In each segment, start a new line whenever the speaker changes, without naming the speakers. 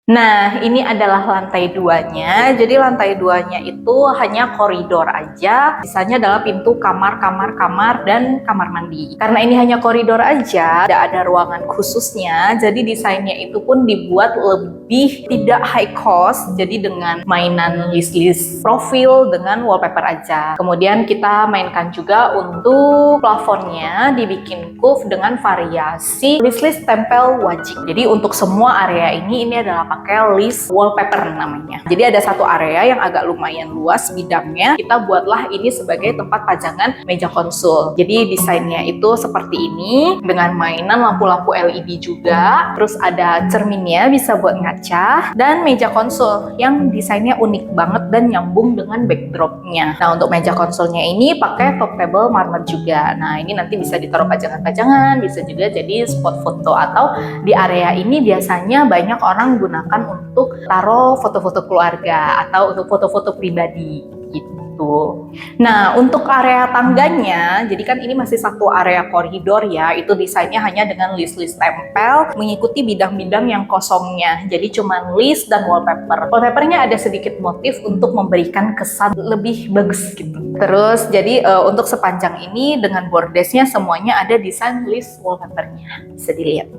Nah, ini adalah lantai 2-nya. Jadi lantai 2-nya itu hanya koridor aja. Sisanya adalah pintu kamar, dan kamar mandi. Karena ini hanya koridor aja, tidak ada ruangan khususnya. Jadi desainnya itu pun dibuat lebih tidak high cost. Jadi dengan mainan list-list profil dengan wallpaper aja. Kemudian kita mainkan juga untuk plafonnya dibikin curve dengan variasi list-list tempel wajik. Jadi untuk semua area ini adalah pakai list wallpaper namanya. Jadi ada satu area yang agak lumayan luas bidangnya. Kita buatlah ini sebagai tempat pajangan meja konsul. Jadi desainnya itu seperti ini dengan mainan lampu-lampu LED juga. Terus ada cerminnya bisa buat ngaca dan meja konsul yang desainnya unik banget dan nyambung dengan backdropnya. Nah untuk meja konsolnya ini pakai top table marmer juga. Nah ini nanti bisa ditaruh pajangan-pajangan, bisa juga jadi spot foto atau di area ini biasanya banyak orang gunakan untuk taruh foto-foto keluarga atau untuk foto-foto pribadi gitu. Nah, untuk area tangganya, jadi kan ini masih satu area koridor ya, itu desainnya hanya dengan list-list tempel mengikuti bidang-bidang yang kosongnya. Jadi cuma list dan wallpaper. Wallpapernya ada sedikit motif untuk memberikan kesan lebih bagus gitu. Terus jadi untuk sepanjang ini dengan bordesnya semuanya ada desain list wallpapernya. Bisa dilihat.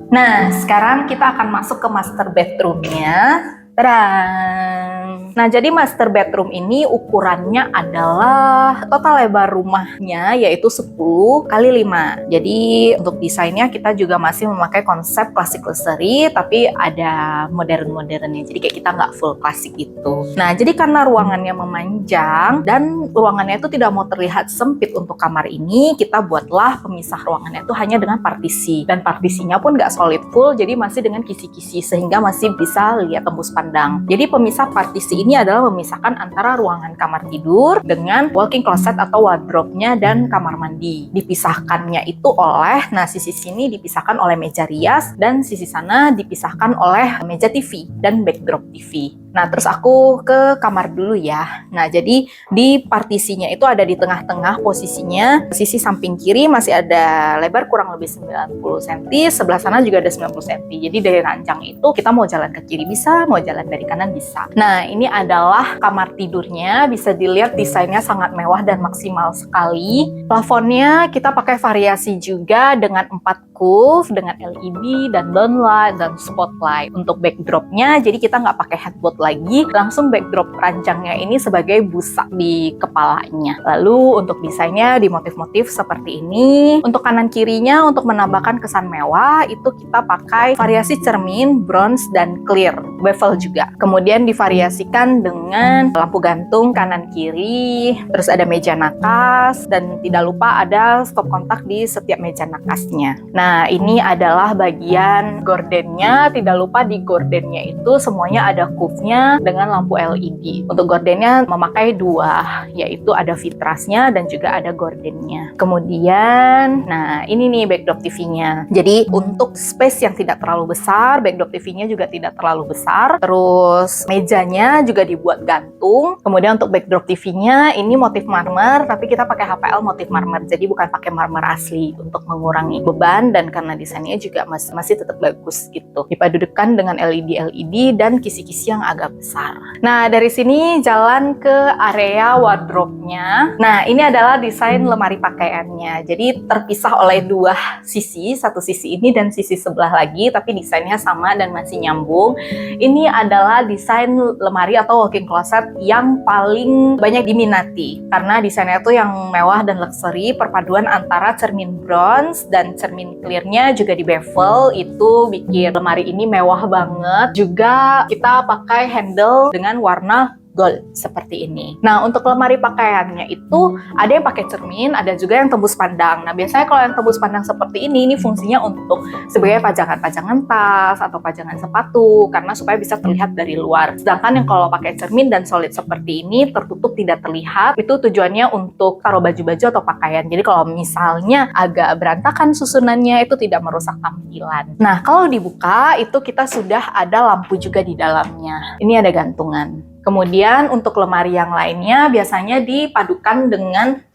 Nah, sekarang kita akan masuk ke master bedroom-nya. Tadang! Nah, jadi master bedroom ini ukurannya adalah total lebar rumahnya yaitu 10 kali 5. Jadi untuk desainnya kita juga masih memakai konsep klasik luxury tapi ada modern-modernnya. Jadi kayak kita nggak full klasik gitu. Nah, jadi karena ruangannya memanjang dan ruangannya itu tidak mau terlihat sempit untuk kamar ini, kita buatlah pemisah ruangannya itu hanya dengan partisi. Dan partisinya pun nggak solid full, jadi masih dengan kisi-kisi sehingga masih bisa lihat tembus pandang. Jadi pemisah partisi ini adalah memisahkan antara ruangan kamar tidur dengan walk-in closet atau wardrobe-nya dan kamar mandi. Dipisahkannya itu oleh, nah sisi sini dipisahkan oleh meja rias dan sisi sana dipisahkan oleh meja TV dan backdrop TV. Nah, terus aku ke kamar dulu ya. Nah, jadi di partisinya itu ada di tengah-tengah posisinya. Sisi samping kiri masih ada lebar kurang lebih 90 cm, sebelah sana juga ada 90 cm. Jadi dari ranjang itu kita mau jalan ke kiri bisa, mau jalan dari kanan bisa. Nah, ini adalah kamar tidurnya. Bisa dilihat desainnya sangat mewah dan maksimal sekali. Plafonnya kita pakai variasi juga dengan 4 curve, dengan LED dan downlight dan spotlight. Untuk backdropnya, jadi kita nggak pakai headboard lagi, langsung backdrop ranjangnya ini sebagai busa di kepalanya. Lalu untuk desainnya di motif-motif seperti ini. Untuk kanan kirinya untuk menambahkan kesan mewah itu kita pakai variasi cermin, bronze dan clear, bevel juga. Kemudian divariasikan dengan lampu gantung kanan kiri, terus ada meja nakas dan tidak lupa ada stop kontak di setiap meja nakasnya. Nah, ini adalah bagian gordennya. Tidak lupa di gordennya itu semuanya ada curve-nya dengan lampu LED. Untuk gordennya memakai 2, yaitu ada vitrasnya dan juga ada gordennya. Kemudian, nah ini nih backdrop TV-nya. Jadi untuk space yang tidak terlalu besar, backdrop TV-nya juga tidak terlalu besar. Terus mejanya juga dibuat gantung. Kemudian untuk backdrop TV-nya ini motif marmer, tapi kita pakai HPL motif marmer. Jadi bukan pakai marmer asli untuk mengurangi beban dan karena desainnya juga masih tetap bagus gitu. Dipadukan dengan LED dan kisi-kisi yang agak besar. Nah, dari sini jalan ke area wardrobe-nya. Nah, ini adalah desain lemari pakaiannya. Jadi terpisah oleh 2 sisi, satu sisi ini dan sisi sebelah lagi, tapi desainnya sama dan masih nyambung. Ini adalah desain lemari atau walk-in closet yang paling banyak diminati karena desainnya itu yang mewah dan luxury, perpaduan antara cermin bronze dan cermin clearnya juga di bevel, itu bikin lemari ini mewah banget. Juga kita pakai handle dengan warna gold seperti ini. Nah, untuk lemari pakaiannya itu ada yang pakai cermin, ada juga yang tembus pandang. Nah, biasanya kalau yang tembus pandang seperti ini fungsinya untuk sebagai pajangan-pajangan tas atau pajangan sepatu karena supaya bisa terlihat dari luar. Sedangkan yang kalau pakai cermin dan solid seperti ini tertutup tidak terlihat, itu tujuannya untuk taruh baju-baju atau pakaian. Jadi kalau misalnya agak berantakan susunannya itu tidak merusak tampilan. Nah, kalau dibuka itu kita sudah ada lampu juga di dalamnya. Ini ada gantungan. Kemudian untuk lemari yang lainnya biasanya dipadukan dengan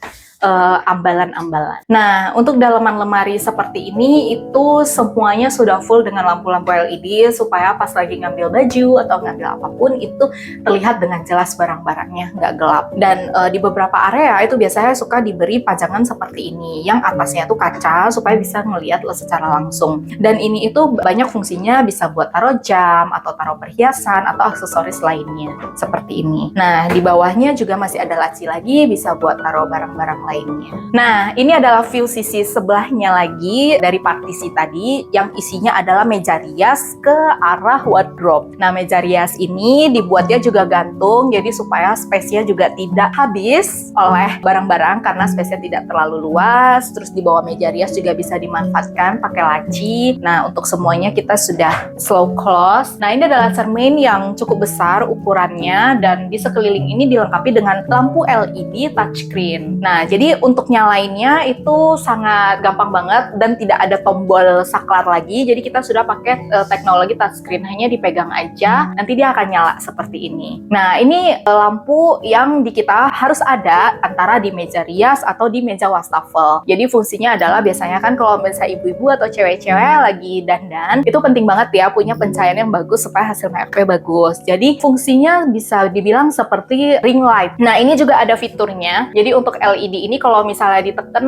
ambalan-ambalan. Nah, untuk dalaman lemari seperti ini itu semuanya sudah full dengan lampu-lampu LED supaya pas lagi ngambil baju atau ngambil apapun itu terlihat dengan jelas barang-barangnya, nggak gelap. Dan di beberapa area itu biasanya suka diberi pajangan seperti ini yang atasnya tuh kaca supaya bisa ngelihat secara langsung. Dan ini itu banyak fungsinya, bisa buat taruh jam atau taruh perhiasan atau aksesoris lainnya seperti ini. Nah, di bawahnya juga masih ada laci lagi, bisa buat taruh barang-barang lainnya. Nah, ini adalah view sisi sebelahnya lagi dari partisi tadi yang isinya adalah meja rias ke arah wardrobe. Nah, meja rias ini dibuatnya juga gantung, jadi supaya space-nya juga tidak habis oleh barang-barang karena space-nya tidak terlalu luas. Terus di bawah meja rias juga bisa dimanfaatkan pakai laci. Nah, untuk semuanya kita sudah slow close. Nah, ini adalah cermin yang cukup besar ukurannya dan di sekeliling ini dilengkapi dengan lampu LED touchscreen. Nah, jadi untuk nyalainnya itu sangat gampang banget dan tidak ada tombol saklar lagi. Jadi kita sudah pakai teknologi touchscreen, hanya dipegang aja, nanti dia akan nyala seperti ini. Nah, ini lampu yang di kita harus ada antara di meja rias atau di meja wastafel. Jadi fungsinya adalah biasanya kan kalau misalnya ibu-ibu atau cewek-cewek lagi dandan, itu penting banget ya punya pencahayaan yang bagus supaya hasil make-up-nya bagus. Jadi fungsinya bisa dibilang seperti ring light. Nah, ini juga ada fiturnya. Jadi untuk LED ini kalau misalnya ditekan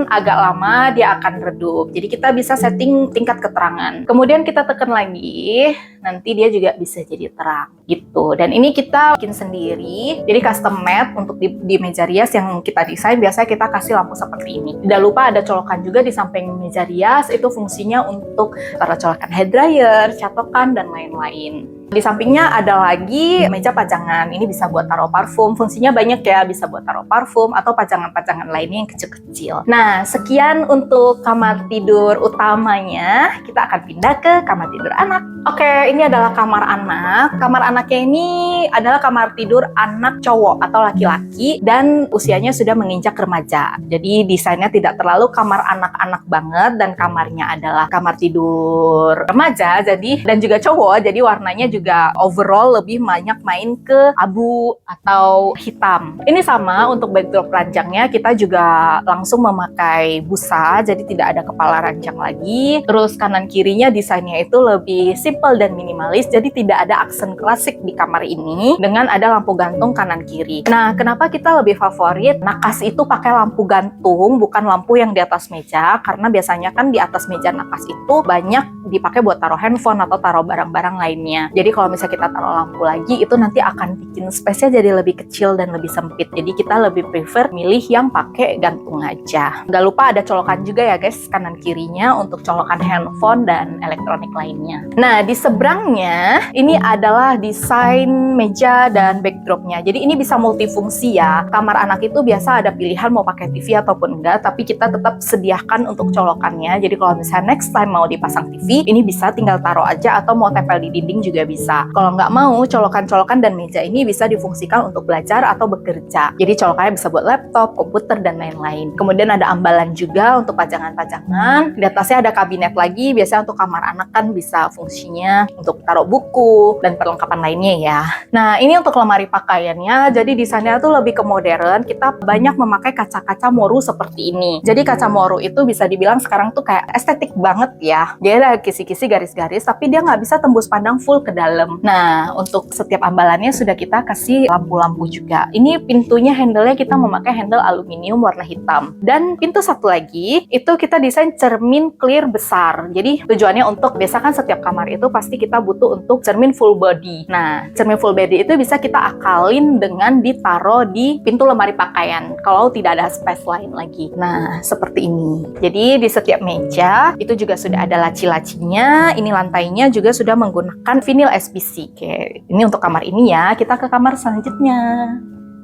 agak lama dia akan redup. Jadi kita bisa setting tingkat keterangan. Kemudian kita tekan lagi, nanti dia juga bisa jadi terang gitu. Dan ini kita bikin sendiri. Jadi custom made untuk di meja rias yang kita desain, biasanya kita kasih lampu seperti ini. Tidak lupa ada colokan juga di samping meja rias, itu fungsinya untuk taruh colokan hair dryer, catokan dan lain-lain. Di sampingnya ada lagi meja pajangan. Ini bisa buat taruh parfum. Fungsinya banyak ya, bisa buat taruh parfum atau pajangan-pajangan lainnya yang kecil-kecil. Nah, sekian untuk kamar tidur utamanya. Kita akan pindah ke kamar tidur anak. Oke, ini adalah kamar anak. Kamar anaknya ini adalah kamar tidur anak cowok atau laki-laki dan usianya sudah menginjak remaja. Jadi desainnya tidak terlalu kamar anak-anak banget dan kamarnya adalah kamar tidur remaja. Jadi dan juga cowok. Jadi warnanya juga overall lebih banyak main ke abu atau hitam. Ini sama untuk backdrop ranjangnya, kita juga langsung memakai busa, jadi tidak ada kepala ranjang lagi. Terus kanan kirinya desainnya itu lebih simple dan minimalis, jadi tidak ada aksen klasik di kamar ini dengan ada lampu gantung kanan kiri. Nah, kenapa kita lebih favorit nakas itu pakai lampu gantung, bukan lampu yang di atas meja? Karena biasanya kan di atas meja nakas itu banyak dipakai buat taruh handphone atau taruh barang-barang lainnya. Jadi kalau misalnya kita taruh lampu lagi, itu nanti akan bikin space-nya jadi lebih kecil dan lebih sempit. Jadi kita lebih prefer milih yang pakai gantung aja. Gak lupa ada colokan juga ya guys, kanan kirinya untuk colokan handphone dan elektronik lainnya. Nah, di seberangnya ini adalah desain meja dan backdropnya. Jadi ini bisa multifungsi ya. Kamar anak itu biasa ada pilihan mau pakai TV ataupun enggak, tapi kita tetap sediakan untuk colokannya. Jadi kalau misalnya next time mau dipasang TV, ini bisa tinggal taruh aja atau mau tempel di dinding juga bisa. Kalau nggak mau, colokan-colokan dan meja ini bisa difungsikan untuk belajar atau bekerja. Jadi colokannya bisa buat laptop, komputer, dan lain-lain. Kemudian ada ambalan juga untuk pajangan-pajangan. Di atasnya ada kabinet lagi, biasanya untuk kamar anak kan bisa fungsinya untuk taruh buku dan perlengkapan lainnya ya. Nah, ini untuk lemari pakaiannya, jadi desainnya tuh lebih ke modern. Kita banyak memakai kaca-kaca moru seperti ini. Jadi kaca moru itu bisa dibilang sekarang tuh kayak estetik banget ya. Dia ada kisi-kisi garis-garis, tapi dia nggak bisa tembus pandang full ke dalam. Nah, untuk setiap ambalannya sudah kita kasih lampu-lampu juga. Ini pintunya handle-nya kita memakai handle aluminium warna hitam. Dan pintu satu lagi, itu kita desain cermin clear besar. Jadi tujuannya untuk, biasa kan setiap kamar itu pasti kita butuh untuk cermin full body. Nah, cermin full body itu bisa kita akalin dengan ditaruh di pintu lemari pakaian kalau tidak ada space lain lagi. Nah, seperti ini. Jadi di setiap meja itu juga sudah ada laci-lacinya. Ini lantainya juga sudah menggunakan vinyl SPC. Oke, ini untuk kamar ini ya. Kita ke kamar selanjutnya.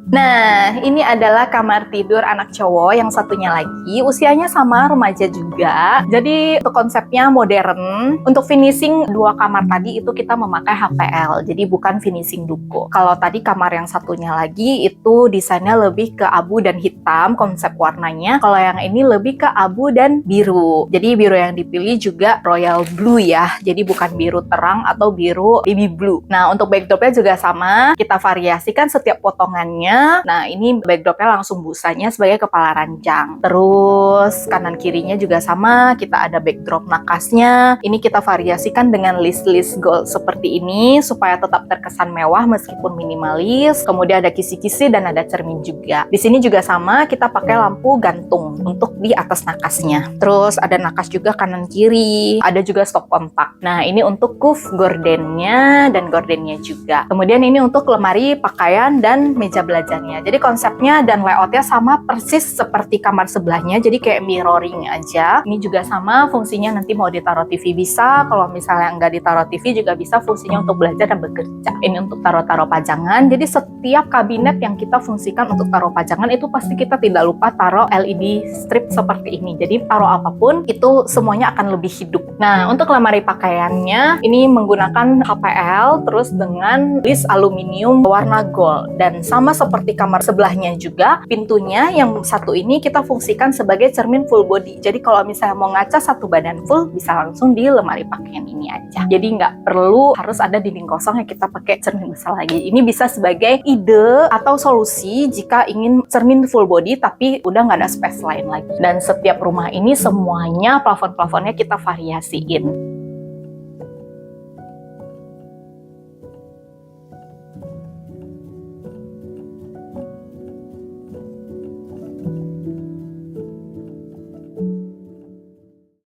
Nah, ini adalah kamar tidur anak cowok yang satunya lagi. Usianya sama, remaja juga. Jadi untuk konsepnya modern. Untuk finishing dua kamar tadi itu kita memakai HPL. Jadi bukan finishing duko. Kalau tadi kamar yang satunya lagi itu desainnya lebih ke abu dan hitam konsep warnanya. Kalau yang ini lebih ke abu dan biru. Jadi biru yang dipilih juga royal blue ya. Jadi bukan biru terang atau biru baby blue. Nah, untuk backdropnya juga sama. Kita variasikan setiap potongannya backdropnya. Nah, ini backdropnya langsung busanya sebagai kepala ranjang. Terus kanan kirinya juga sama, kita ada backdrop nakasnya. Ini kita variasikan dengan list-list gold seperti ini supaya tetap terkesan mewah meskipun minimalis. Kemudian ada kisi-kisi dan ada cermin juga. Di sini juga sama, kita pakai lampu gantung untuk di atas nakasnya. Terus ada nakas juga kanan kiri, ada juga stop kontak. Nah, ini untuk cuff gordennya dan gordennya juga. Kemudian ini untuk lemari pakaian dan meja belajarnya. Jadi konsepnya dan layoutnya sama persis seperti kamar sebelahnya, jadi kayak mirroring aja. Ini juga sama, fungsinya nanti mau ditaruh TV bisa, kalau misalnya nggak ditaruh TV juga bisa, fungsinya untuk belajar dan bekerja. Ini untuk taruh-taruh pajangan, jadi setiap kabinet yang kita fungsikan untuk taruh pajangan itu pasti kita tidak lupa taruh LED strip seperti ini. Jadi taruh apapun itu semuanya akan lebih hidup. Nah, untuk lemari pakaiannya ini menggunakan HPL terus dengan list aluminium warna gold, dan sama seperti kamar sebelahnya juga, pintunya yang satu ini kita fungsikan sebagai cermin full body. Jadi kalau misalnya mau ngaca satu badan full bisa langsung di lemari pakaian ini aja. Jadi nggak perlu harus ada dinding kosong yang kita pakai cermin besar lagi. Ini bisa sebagai ide atau solusi jika ingin cermin full body tapi udah nggak ada space lain lagi. Dan setiap rumah ini semuanya plafon-plafonnya kita variasiin.